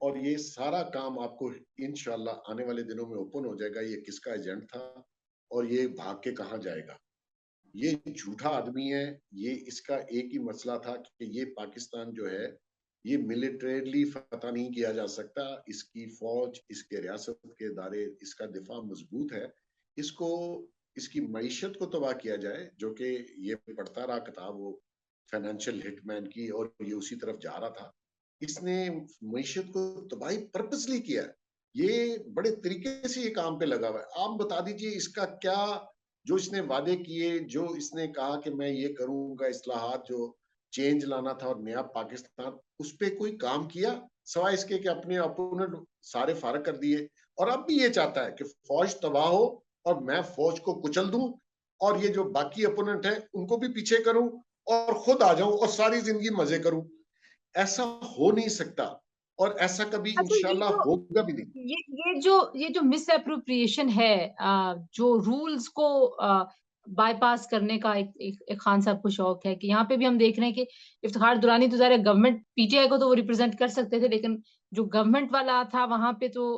और ये सारा काम आपको इंशाल्लाह आने वाले दिनों में ओपन हो जाएगा, ये किसका एजेंट था और ये भाग के कहाँ जाएगा। ये झूठा आदमी है। ये इसका एक ही मसला था कि ये पाकिस्तान जो है, ये मिलिटरीली फतह नहीं किया जा सकता। इसकी फौज, इसके रियासत के इदारे, इसका दिफा मजबूत है। इसको, इसकी मईशत को तबाह किया जाए, जो कि ये पढ़ता रहा किताब वो फाइनेंशियल हिटमैन की, और ये उसी तरफ जा रहा था। इसने मईशत को तबाही पर्पसली किया है। ये बड़े तरीके से ये काम पे लगा हुआ है। आप बता दीजिए इसका क्या, जो इसने वादे किए, जो इसने कहा कि मैं ये करूंगा, इस्लाहात जो चेंज लाना था और नया पाकिस्तान, उस पे कोई काम किया सवाए इसके कि अपने अपोनेंट सारे फारग कर दिए। और अब भी ये चाहता है कि फौज तबाह हो और मैं फौज को कुचल दूं, और ये जो बाकी अपोनेंट है उनको भी पीछे करूं और खुद आ जाऊं और सारी जिंदगी मजे करूं। ऐसा हो नहीं सकता, और ऐसा कभी अच्छा, इंशाल्लाह होगा भी नहीं। ये जो मिस अप्रोप्रिएशन है, जो रूल्स को बाईपास करने का एक खान साहब को शौक है कि यहाँ पे भी हम देख रहे हैं कि इफ्तिखार दुरानी तो ज़ाहिर है गवर्नमेंट पीटीआई को तो वो रिप्रेजेंट कर सकते थे, लेकिन जो गवर्नमेंट वाला था वहां पे तो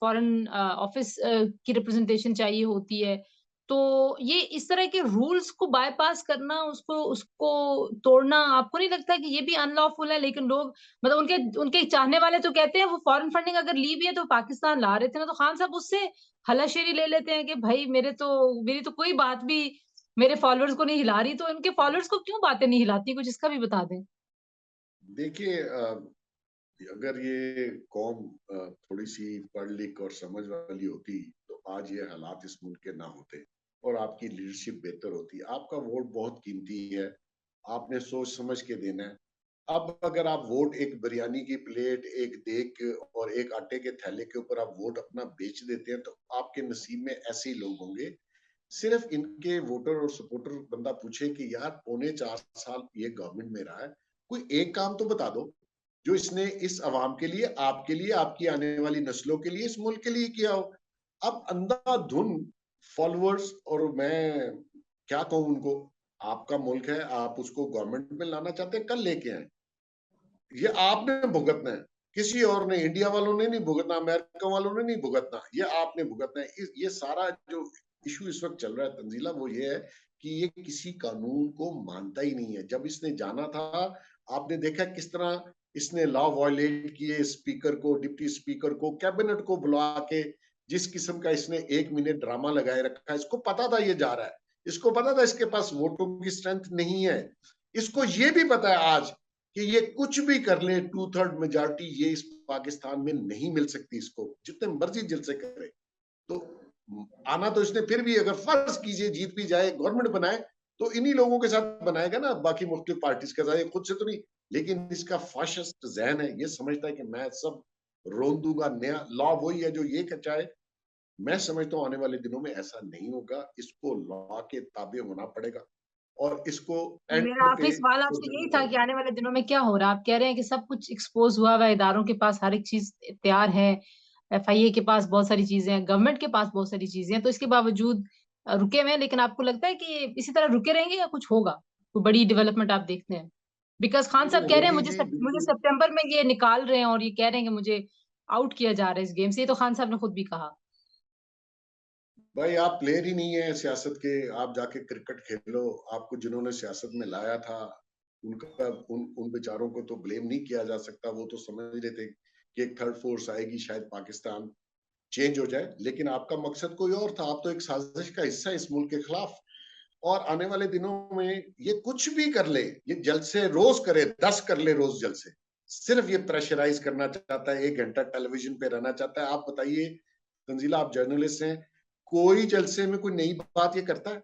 फॉरेन ऑफिस की रिप्रेजेंटेशन चाहिए होती है। तो ये इस तरह के रूल्स को बायपास करना, उसको उसको तोड़ना, आपको नहीं लगता कि ये भी अनलॉफुल है? लेकिन लोग, मतलब उनके उनके चाहने वाले तो कहते हैं वो फॉरेन फंडिंग अगर ली भी है तो पाकिस्तान ला रहे थे ना, तो खान साहब उससे हलाशेरी ले लेते हैं कि भाई मेरी तो कोई बात भी मेरे फॉलोअर्स को नहीं हिला रही, तो इनके फॉलोअर्स को क्यों बातें नहीं हिलाती? कुछ इसका भी बता दें। देखिए, अगर ये कौम थोड़ी सी पढ़ लिख और समझ वाली होती तो आज ये हालात इस मुल्क के ना होते, और आपकी लीडरशिप बेहतर होती। आपका वोट बहुत कीमती है, आपने सोच समझ के देना है। अब अगर आप वोट एक बिरयानी की प्लेट, एक देग और एक आटे के थैले के ऊपर आप वोट अपना बेच देते हैं, तो आपके नसीब में ऐसे ही लोग होंगे। सिर्फ इनके वोटर और सपोर्टर बंदा पूछे कि यार 4.25 साल ये गवर्नमेंट में रहा है, कोई एक काम तो बता दो जो इसने इस अवाम के लिए, आपके लिए, आपकी आने वाली नस्लों के लिए, इस मुल्क के लिए किया हो। अब अंधाधुन फॉलोअर्स, और मैं क्या कहूं उनको, आपका मुल्क है, आप उसको गवर्नमेंट में लाना चाहते हैं, कल लेके आए। ये आपने भुगतना है, किसी और ने, इंडिया वालों ने नहीं भुगतना, अमेरिका वालों ने नहीं भुगतना, ये आपने भुगतना है। ये सारा जो इशू इस वक्त चल रहा है तंजीला, वो ये है कि ये किसी कानून को मानता ही नहीं है। जब इसने जाना था, आपने देखा किस तरह इसने लॉ वायलेट किए, स्पीकर को, डिप्टी स्पीकर को, कैबिनेट को बुला के, जिस किस्म का इसने 1 मिनट ड्रामा लगाए रखा है। इसको पता था ये जा रहा है, इसको पता था इसके पास वोटों की स्ट्रेंथ नहीं है। इसको ये भी पता है आज कि ये कुछ भी कर ले, 2/3 मेजोरिटी ये इस पाकिस्तान में नहीं मिल सकती इसको, जितने मर्जी जलसे करे। तो आना तो इसने फिर भी, अगर फर्ज कीजिए जीत भी जाए, गवर्नमेंट बनाए, तो इन्हीं लोगों के साथ बनाएगा ना, बाकी मुख्तलिफ पार्टीज के साथ, ये खुद से तो नहीं। लेकिन इसका फाशिस्ट जहन है, ये समझता है कि मैं सब रोन दूंगा, नया लॉ वही है जो ये चाहे। मैं समझता हूँ आने वाले दिनों में ऐसा नहीं होगा, इसको लॉ के ताबे होना पड़ेगा, और इसको एंड मेरा आखिरी पे सवाल इसको आपसे यही जरूरत था है। कि आने वाले दिनों में क्या हो रहा है? आप कह रहे हैं कि सब कुछ एक्सपोज हुआ हुआ है, इदारों के पास हर एक चीज तैयार है, एफआईए के पास बहुत सारी चीजें हैं, गवर्नमेंट के पास बहुत सारी चीजें हैं, तो इसके बावजूद रुके हुए हैं। लेकिन आपको लगता है कि इसी तरह रुके रहेंगे या कुछ होगा? कोई बड़ी डेवलपमेंट आप देखते हैं? बिकॉज खान साहब वो कह रहे हैं होगी मुझे जी, मुझे बिल्कुल। सितंबर में ये निकाल रहे हैं, और ये कह रहे हैं कि मुझे आउट किया जा रहा है इस गेम से। ये तो खान साहब ने खुद भी कहा। भाई आप प्लेयर ही नहीं है सियासत के, आप जाके क्रिकेट खेलो। आपको जिन्होंने सियासत में लाया था, उनका, उन उन बेचारों को तो ब्लेम नहीं किया जा सकता। वो तो समझ रहे थे कि एक थर्ड फोर्स आएगी, शायद पाकिस्तान चेंज हो जाए। लेकिन आपका मकसद कोई और था, आप तो एक साजिश का हिस्सा है इस मुल्क के खिलाफ। और आने वाले दिनों में ये कुछ भी कर ले, ये जलसे रोज करे, 10 कर ले रोज जलसे, सिर्फ ये प्रेशराइज करना चाहता है, 1 घंटा टेलीविजन पे रहना चाहता है। आप बताइए तंजीला, आप जर्नलिस्ट हैं, कोई जलसे में कोई नई बात ये करता है?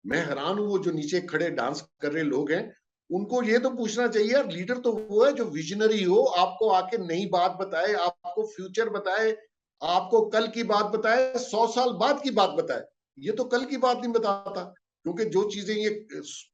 मैं हैरान हूं, वो जो नीचे खड़े डांस कर रहे लोग हैं, उनको ये तो पूछना चाहिए यार, लीडर तो वो है जो विजनरी हो, आपको आके नई बात बताए, आपको फ्यूचर बताए, आपको कल की बात बताए, 100 साल बाद की बात बताए। ये तो कल की बात नहीं बताता, क्योंकि जो चीजें ये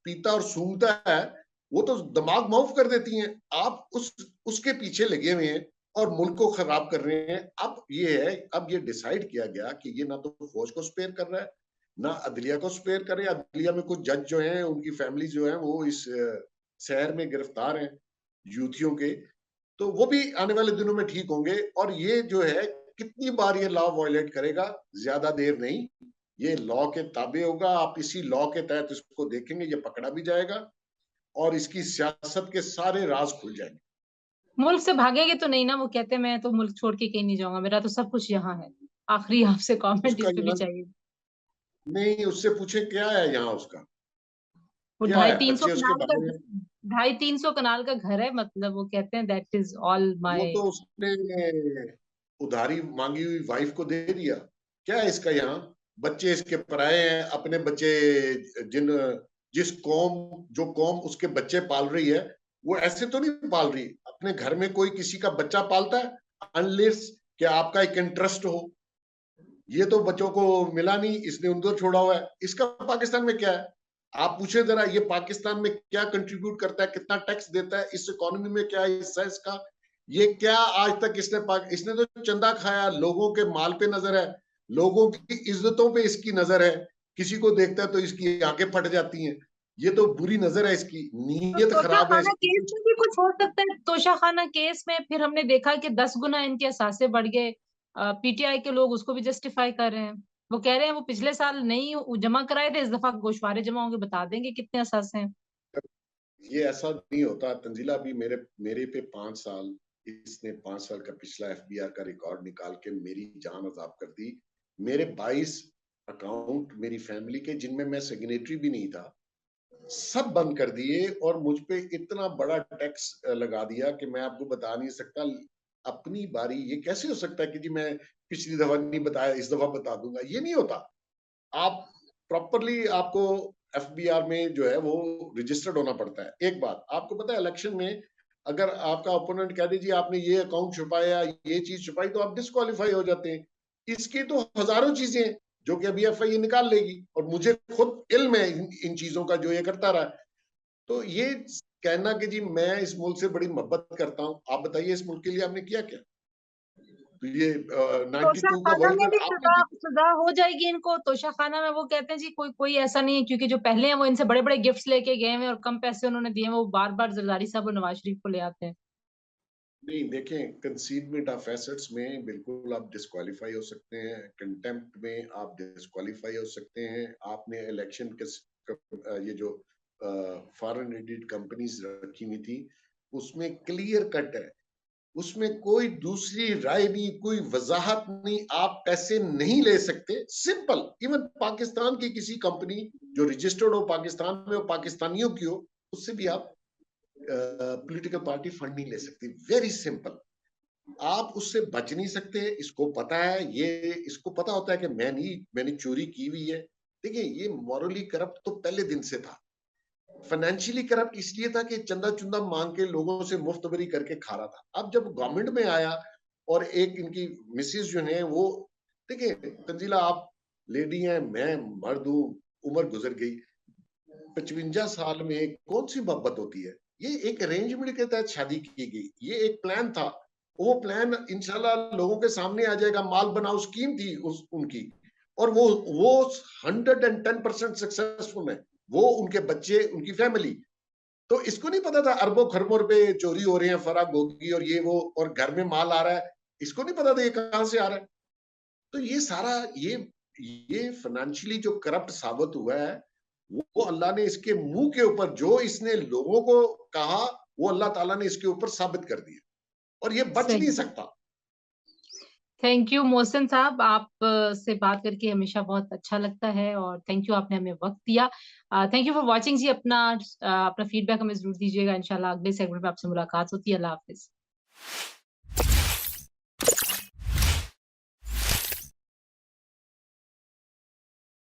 पीता और सूंघता है, वो तो दिमाग माउफ कर देती हैं। आप उसके पीछे लगे हुए हैं और मुल्क को खराब कर रहे हैं। अब ये है, अब ये डिसाइड किया गया कि ये ना तो फौज को स्पेयर कर रहा है, ना अदलिया को स्पेयर करे। अदलिया में कुछ जज जो हैं, उनकी फैमिली जो है, वो इस शहर में गिरफ्तार हैं यूथियों के। तो वो भी आने वाले दिनों में ठीक होंगे। और ये जो है कितनी बार ये लॉ वायलेट करेगा, ज्यादा देर नहीं, ये लॉ के ताबे होगा। आप इसी लॉ के तहत इसको देखेंगे, ये पकड़ा भी जाएगा और इसकी सियासत के सारे राज खुल जाएंगे। मुल्क से भागेंगे तो नहीं ना? वो कहते हैं मैं तो मुल्क छोड़ के कहीं नहीं जाऊंगा, मेरा तो सब कुछ यहाँ है। आखिरी आपसे कमेंट उसका इस पे भी यहाँ चाहिए। नहीं, उससे पूछे क्या है यहाँ उसका, वो क्या ढाई है, तीन सौ बच्चे उसके कनाल का बारे में। 250-300 कनाल का घर है, मतलब वो कहते हैं दैट इज ऑल वो माय। तो उसने उधारी मांगी हुई वाइफ को दे दिया। क्या है इसका यहाँ, बच्चे इसके पराए हैं, अपने बच्चे, जिन जिस कौम, जो कौम उसके बच्चे पाल रही है, वो ऐसे तो नहीं पाल रही। अपने घर में कोई किसी का बच्चा पालता है अनलेस कि आपका एक इंटरेस्ट हो। ये तो बच्चों को मिला नहीं, इसने उनको छोड़ा हुआ है। इसका पाकिस्तान में क्या है, आप पूछे जरा, ये पाकिस्तान में क्या कंट्रीब्यूट करता है, कितना टैक्स देता है, इस इकोनॉमी में क्या हिस्सा है इसका। ये क्या आज तक इसने तो चंदा खाया, लोगों के माल पे नजर है, लोगों की इज्जतों पे इसकी नजर है। किसी को देखता है तो इसकी आंखें फट जाती हैं। ये तो बुरी नजर है इसकी, तो नीयत खराब है तोशाखाना इसकी। केस में भी कुछ हो सकता है? तोशाखाना केस में फिर हमने देखा कि 10 गुना इनके असासे बढ़ गए। पीटीआई के लोग उसको भी जस्टिफाई कर रहे हैं। वो कह रहे हैं वो पिछले साल नहीं जमा कराए थे, इस दफा गोशवारे जमा होंगे, बता देंगे कितने असासे हैं। ये ऐसा नहीं होता तंजीला। भी मेरे मेरे पे 5 साल, इसने 5 साल का पिछला एफबीआर का रिकॉर्ड निकाल के मेरी जान अजाब कर दी। मेरे 22 अकाउंट मेरी फैमिली के, जिनमें मैं सिग्नेटरी भी नहीं था, सब बंद कर दिए और मुझ पे इतना बड़ा टैक्स लगा दिया कि मैं आपको बता नहीं सकता। अपनी बारी, ये कैसे हो सकता है कि जी मैं पिछली दफा नहीं बताया, इस दफा बता दूंगा, ये नहीं होता। आप प्रॉपरली, आपको एफबीआर में जो है वो रजिस्टर्ड होना पड़ता है। एक बात आपको पता है, इलेक्शन में अगर आपका ओपोनेंट कह दीजिए आपने ये अकाउंट छुपाया, ये चीज छुपाई, तो आप डिस्क्वालीफाई हो जाते हैं। इसकी तो हजारों चीजें हैं जो कि अभी एफआई निकाल लेगी, और मुझे खुद इल्म है इन चीजों का, जो ये करता रहा। तो ये कहना कि जी मैं इस मुल्क से बड़ी मोहब्बत करता हूं, आप बताइए इस मुल्क के लिए आपने किया क्या? तो ये 92 का तोशाखाना वर्ल्ड में भी कप आपने सजा सजा हो जाएगी इनको? तोशाखाना में वो कहते हैं जी कोई कोई ऐसा नहीं है, क्योंकि जो पहले हैं वो इनसे बड़े बड़े गिफ्ट्स लेके गए हैं और कम पैसे उन्होंने दिए हैं, वो बार बार जरदारी साहब और नवाज शरीफ को ले आते हैं। नहीं, देखें, कंसीडमेंट ऑफ एसेट्स में बिल्कुल आप डिस्क्वालीफाई हो सकते हैं, कंटेम्प्ट में आप डिस्क्वालीफाई हो सकते हैं। आपने इलेक्शन के ये जो फॉरेन एडेड कंपनीज रखी हुई थी, उसमें क्लियर कट है, उसमें कोई दूसरी राय नहीं, कोई वजाहत नहीं, आप पैसे नहीं ले सकते। सिंपल। इवन पाकिस्तान की किसी कंपनी जो रजिस्टर्ड हो पाकिस्तान में, हो पाकिस्तानियों की हो, उससे भी आप पॉलिटिकल पार्टी फंड नहीं ले सकती। Very simple. आप उससे बच नहीं सकते, इसको पता है। ये इसको पता होता है कि मैंने चोरी की हुई है। देखिए, ये मॉरली करप्ट तो पहले दिन से था। फाइनेंशियली करप्ट इसलिए था कि चंदा चुंदा मांग के लोगों से मुफ्तबरी करके खा रहा था। अब जब गवर्नमेंट में आया और एक इनकी मिसेज जो है वो, देखिए तंजीला, आप लेडी हैं, मैं मर्द हूं, उम्र गुजर गई, 55 साल में कौन सी मोहब्बत होती है? ये एक अरेंजमेंट के तहत शादी की गई, ये एक प्लान था। वो प्लान इंशाल्लाह लोगों के सामने आ जाएगा। माल बनाओ स्कीम थी उनकी, और वो 110% सक्सेसफुल है। वो, उनके बच्चे, उनकी फैमिली। तो इसको नहीं पता था अरबों खरबों रुपए चोरी हो रहे हैं, फराग होगी और ये वो, और घर में माल आ रहा है। इसको नहीं पता था ये कहां से आ रहा है। तो ये सारा, ये फाइनेंशियली जो करप्ट साबित हुआ है, वो अल्लाह ने इसके मुंह के ऊपर, जो इसने लोगों को कहा, वो अल्लाह ताला ने इसके ऊपर साबित कर दिया, और ये बच नहीं सही। सकता। थैंक यू मोहसिन साहब, आप से बात करके हमेशा बहुत अच्छा लगता है, और थैंक यू आपने हमें वक्त दिया। थैंक यू फॉर वॉचिंग जी। अपना फीडबैक हमें जरूर दीजिएगा। इंशाल्लाह अगले सेगमेंट में आपसे मुलाकात होती है। अल्लाह हाफिज।